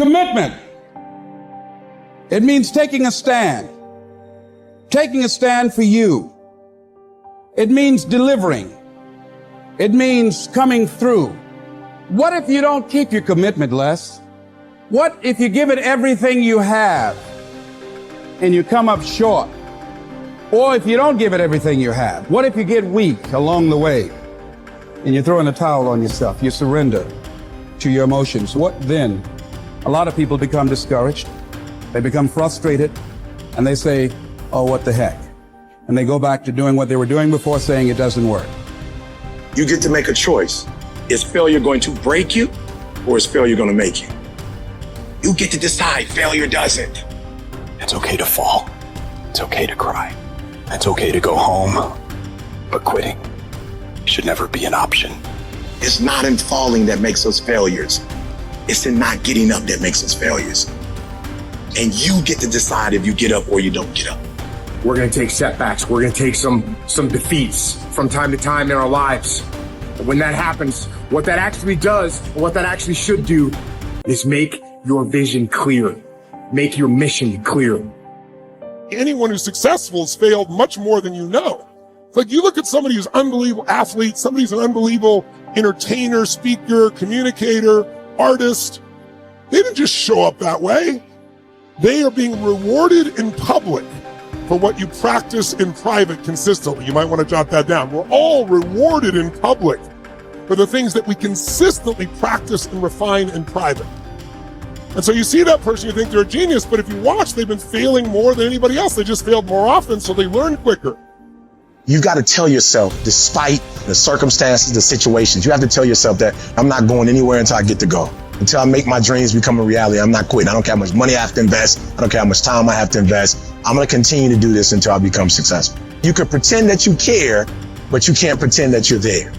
Commitment. It means taking a stand. Taking a stand for you. It means delivering. It means coming through. What if you don't keep your commitment, Les? What if you give it everything you have and you come up short? Or if you don't give it everything you have, what if you get weak along the way and you throw in a towel on yourself, you surrender to your emotions? What then? A lot of people become discouraged, they become frustrated, and they say, oh, what the heck? And they go back to doing what they were doing before, saying it doesn't work. You get to make a choice. Is failure going to break you, or is failure going to make you? You get to decide. Failure doesn't. It's okay to fall. It's okay to cry. It's okay to go home. But quitting should never be an option. It's not in falling that makes us failures. It's in not getting up that makes us failures. And you get to decide if you get up or you don't get up. We're going to take setbacks. We're going to take some defeats from time to time in our lives. When that happens, what that actually does, or what that actually should do, is make your vision clear. Make your mission clear. Anyone who's successful has failed much more than you know. It's like you look at somebody who's an unbelievable athlete, somebody who's an unbelievable entertainer, speaker, communicator, artist. They didn't just show up that way. They are being rewarded in public for what you practice in private consistently. You might want to jot that down. We're all rewarded in public for the things that we consistently practice and refine in private. And so you see that person, you think they're a genius, but if you watch, they've been failing more than anybody else. They just failed more often, so they learn quicker. You got to tell yourself, despite the circumstances, the situations, you have to tell yourself that I'm not going anywhere until I get to go. Until I make my dreams become a reality, I'm not quitting. I don't care how much money I have to invest. I don't care how much time I have to invest. I'm going to continue to do this until I become successful. You can pretend that you care, but you can't pretend that you're there.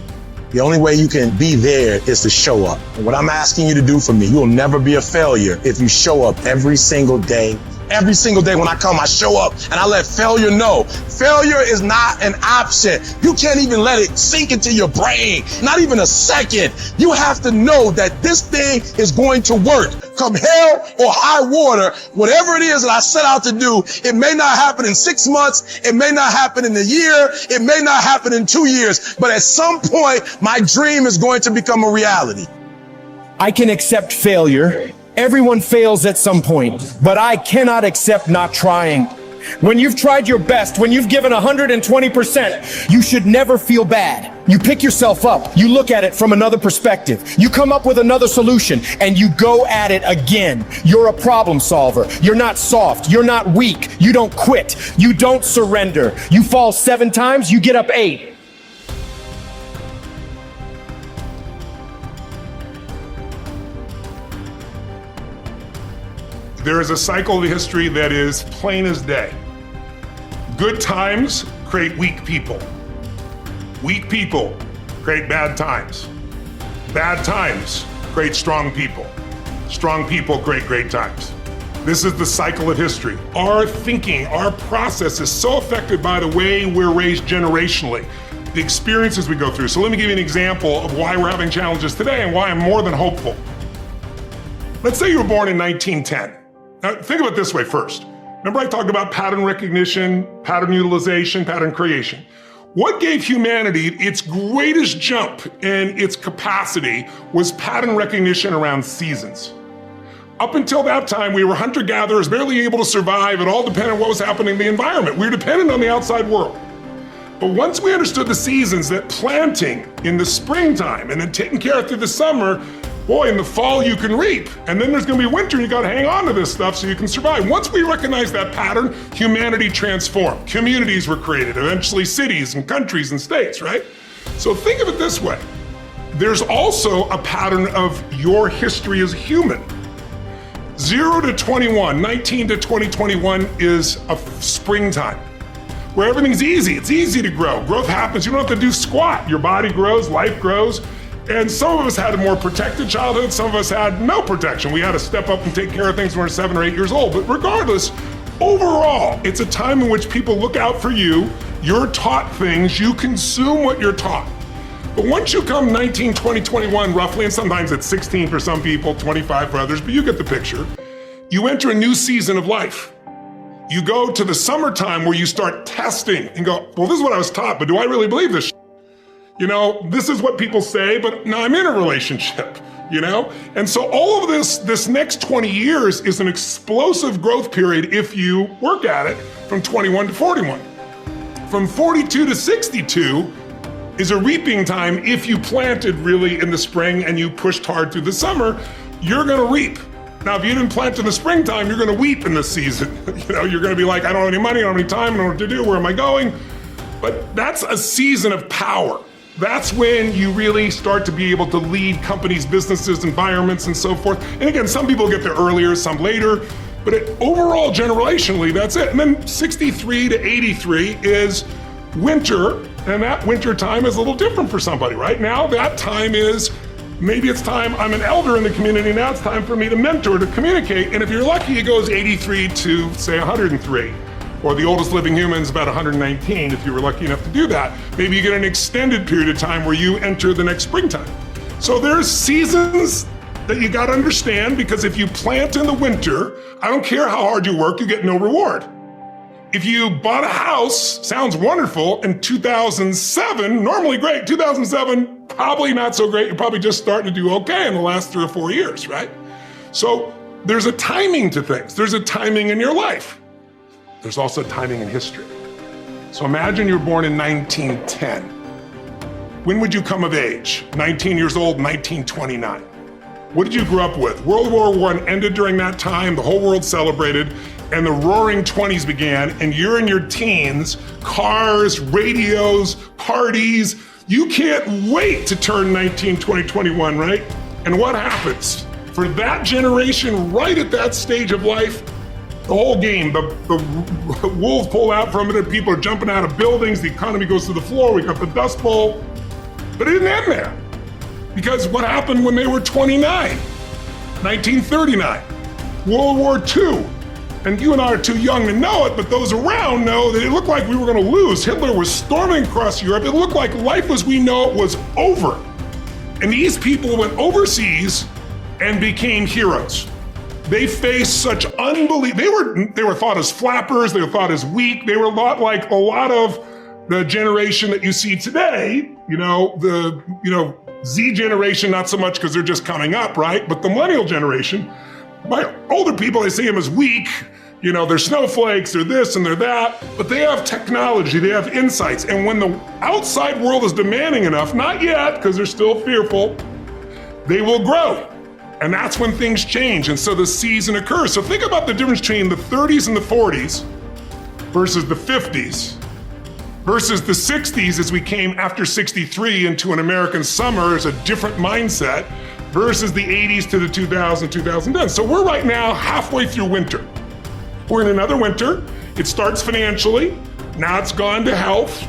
The only way you can be there is to show up. And what I'm asking you to do for me, you'll never be a failure if you show up every single day. Every single day when I come, I show up and I let failure know. Failure is not an option. You can't even let it sink into your brain, not even a second. You have to know that this thing is going to work. Come hell or high water, whatever it is that I set out to do, it may not happen in 6 months, it may not happen in a year, it may not happen in 2 years, but at some point, my dream is going to become a reality. I can accept failure. Everyone fails at some point, but I cannot accept not trying. When you've tried your best, when you've given 120%, you should never feel bad. You pick yourself up, you look at it from another perspective, you come up with another solution, and you go at it again. You're a problem solver. You're not soft. You're not weak. You don't quit. You don't surrender. You fall 7 times, you get up 8. There is a cycle of history that is plain as day. Good times create weak people. Weak people create bad times. Bad times create strong people. Strong people create great times. This is the cycle of history. Our thinking, our process is so affected by the way we're raised generationally, the experiences we go through. So let me give you an example of why we're having challenges today and why I'm more than hopeful. Let's say you were born in 1910. Now, think of it this way first. Remember I talked about pattern recognition, pattern utilization, pattern creation. What gave humanity its greatest jump in its capacity was pattern recognition around seasons. Up until that time, we were hunter-gatherers, barely able to survive. It all depended on what was happening in the environment. We were dependent on the outside world. But once we understood the seasons, that planting in the springtime and then taking care of through the summer, boy, in the fall you can reap, and then there's gonna be winter, and you gotta hang on to this stuff so you can survive. Once we recognized that pattern, humanity transformed. Communities were created, eventually cities and countries and states, right? So think of it this way. There's also a pattern of your history as a human. 0 to 21, 19 to 2021 is a springtime, where everything's easy. It's easy to grow. Growth happens, you don't have to do squat. Your body grows, life grows. And some of us had a more protected childhood, some of us had no protection. We had to step up and take care of things when we were 7 or 8 years old. But regardless, overall, it's a time in which people look out for you, you're taught things, you consume what you're taught. But once you come 19, 20, 21 roughly, and sometimes it's 16 for some people, 25 for others, but you get the picture, you enter a new season of life. You go to the summertime where you start testing and go, well, this is what I was taught, but do I really believe this? You know, this is what people say, but now I'm in a relationship, you know? And so all of this next 20 years is an explosive growth period if you work at it from 21 to 41. From 42 to 62 is a reaping time. If you planted really in the spring and you pushed hard through the summer, you're gonna reap. Now, if you didn't plant in the springtime, you're gonna weep in this season. You know, you're gonna be like, I don't have any money, I don't have any time, I don't know what to do, where am I going? But that's a season of power. That's when you really start to be able to lead companies, businesses, environments, and so forth. And again, some people get there earlier, some later, but overall, generationally, that's it. And then 63 to 83 is winter, and that winter time is a little different for somebody. Right now, that time is, maybe it's time, I'm an elder in the community, now it's time for me to mentor, to communicate. And if you're lucky, it goes 83 to, say, 103. Or the oldest living human is about 119, if you were lucky enough to do that. Maybe you get an extended period of time where you enter the next springtime. So there's seasons that you gotta understand, because if you plant in the winter, I don't care how hard you work, you get no reward. If you bought a house, sounds wonderful, in 2007, normally great, 2007, probably not so great, you're probably just starting to do okay in the last 3 or 4 years, right? So there's a timing to things. There's a timing in your life. There's also timing in history. So imagine you were born in 1910. When would you come of age? 19 years old, 1929. What did you grow up with? World War I ended during that time, the whole world celebrated, and the roaring 20s began, and you're in your teens, cars, radios, parties. You can't wait to turn 19, 20, 21, right? And what happens? For that generation, right at that stage of life, the whole game, the wolves pull out from it, and people are jumping out of buildings, the economy goes to the floor, we got the Dust Bowl. But it didn't end there. Because what happened when they were 29? 1939, World War II. And you and I are too young to know it, but those around know that it looked like we were gonna lose. Hitler was storming across Europe. It looked like life as we know it was over. And these people went overseas and became heroes. They faced such unbelievable, they were thought as flappers, they were thought as weak, they were a lot like a lot of the generation that you see today, the Z generation, not so much because they're just coming up, right? But the millennial generation, by older people, they see them as weak, they're snowflakes, they're this and they're that, but they have technology, they have insights. And when the outside world is demanding enough, not yet, because they're still fearful, they will grow. And that's when things change. And so the season occurs. So think about the difference between the 30s and the 40s versus the 50s versus the 60s as we came after 63 into an American summer as a different mindset versus the 80s to the 2000s, 2010. So we're right now halfway through winter. We're in another winter. It starts financially. Now it's gone to health,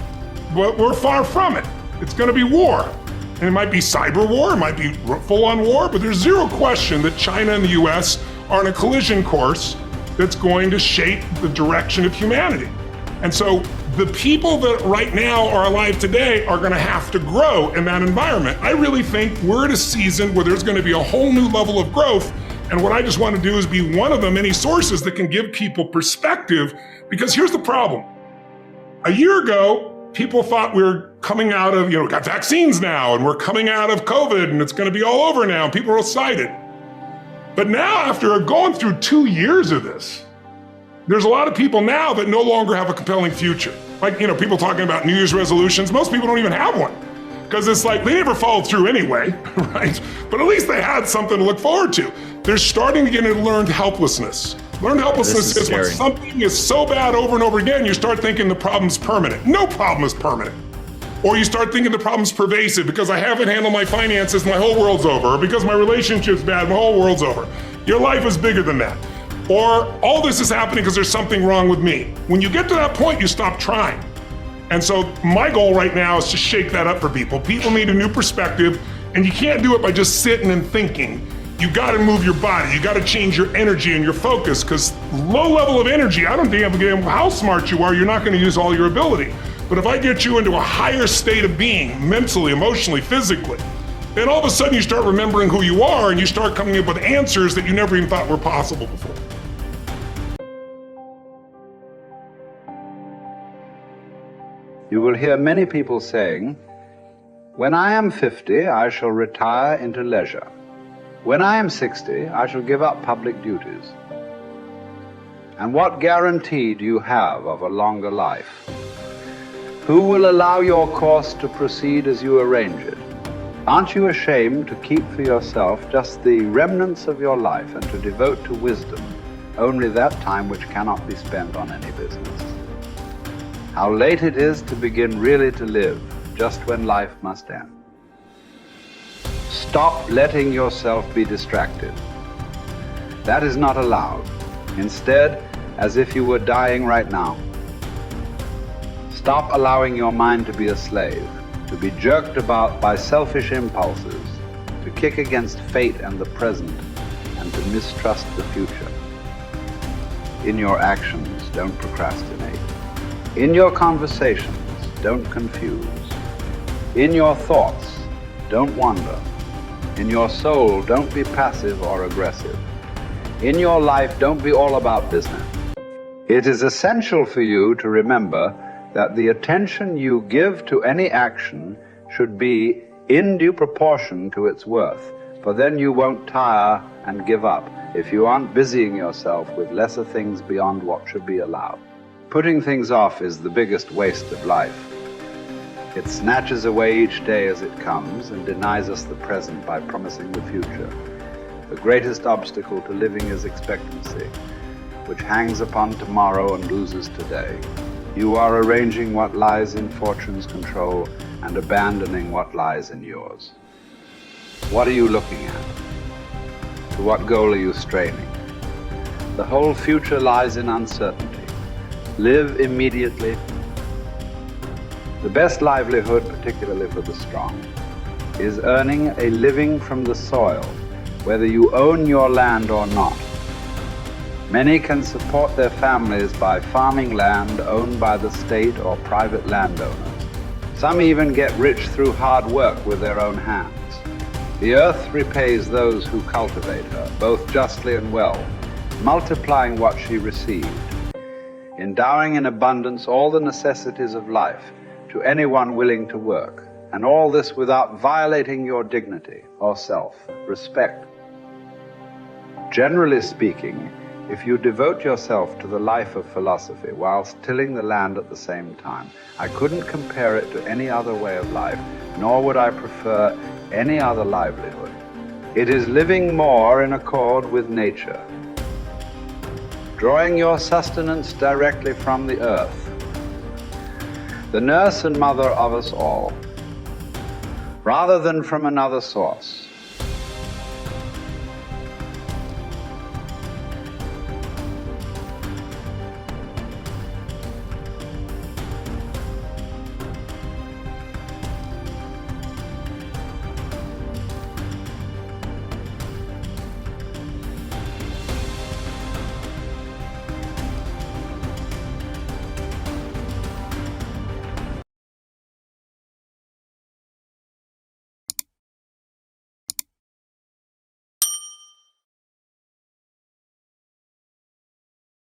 but we're far from it. It's gonna be war. And it might be cyber war, it might be full-on war, but there's zero question that China and the US are on a collision course that's going to shape the direction of humanity. And so the people that right now are alive today are gonna have to grow in that environment. I really think we're at a season where there's gonna be a whole new level of growth. And what I just want to do is be one of the many sources that can give people perspective, because here's the problem. A year ago, people thought we were coming out of, we got vaccines now, and we're coming out of COVID, and it's gonna be all over now, and people are excited. But now, after going through 2 years of this, there's a lot of people now that no longer have a compelling future. Like, people talking about New Year's resolutions, most people don't even have one. Because it's like, they never followed through anyway, right? But at least they had something to look forward to. They're starting to get into learned helplessness. Learned helplessness is when something is so bad over and over again, you start thinking the problem's permanent. No problem is permanent. Or you start thinking the problem's pervasive because I haven't handled my finances, my whole world's over. Or because my relationship's bad, my whole world's over. Your life is bigger than that. Or all this is happening because there's something wrong with me. When you get to that point, you stop trying. And so my goal right now is to shake that up for people. People need a new perspective, and you can't do it by just sitting and thinking. You gotta move your body, you gotta change your energy and your focus, because low level of energy, I don't give a damn how smart you are, you're not gonna use all your ability. But if I get you into a higher state of being, mentally, emotionally, physically, then all of a sudden you start remembering who you are and you start coming up with answers that you never even thought were possible before. You will hear many people saying, "When I am 50, I shall retire into leisure. When I am 60, I shall give up public duties." And what guarantee do you have of a longer life? Who will allow your course to proceed as you arrange it? Aren't you ashamed to keep for yourself just the remnants of your life and to devote to wisdom only that time which cannot be spent on any business? How late it is to begin really to live, just when life must end. Stop letting yourself be distracted. That is not allowed. Instead, as if you were dying right now, stop allowing your mind to be a slave, to be jerked about by selfish impulses, to kick against fate and the present, and to mistrust the future. In your actions, don't procrastinate. In your conversations, don't confuse. In your thoughts, don't wander. In your soul, don't be passive or aggressive. In your life, don't be all about business. It is essential for you to remember that the attention you give to any action should be in due proportion to its worth, for then you won't tire and give up if you aren't busying yourself with lesser things beyond what should be allowed. Putting things off is the biggest waste of life. It snatches away each day as it comes and denies us the present by promising the future. The greatest obstacle to living is expectancy, which hangs upon tomorrow and loses today. You are arranging what lies in fortune's control and abandoning what lies in yours. What are you looking at? To what goal are you straining? The whole future lies in uncertainty. Live immediately. The best livelihood, particularly for the strong, is earning a living from the soil, whether you own your land or not. Many can support their families by farming land owned by the state or private landowners. Some even get rich through hard work with their own hands. The earth repays those who cultivate her, both justly and well, multiplying what she received, endowing in abundance all the necessities of life to anyone willing to work, and all this without violating your dignity or self-respect. Generally speaking, if you devote yourself to the life of philosophy whilst tilling the land at the same time, I couldn't compare it to any other way of life, nor would I prefer any other livelihood. It is living more in accord with nature, drawing your sustenance directly from the earth, the nurse and mother of us all, rather than from another source.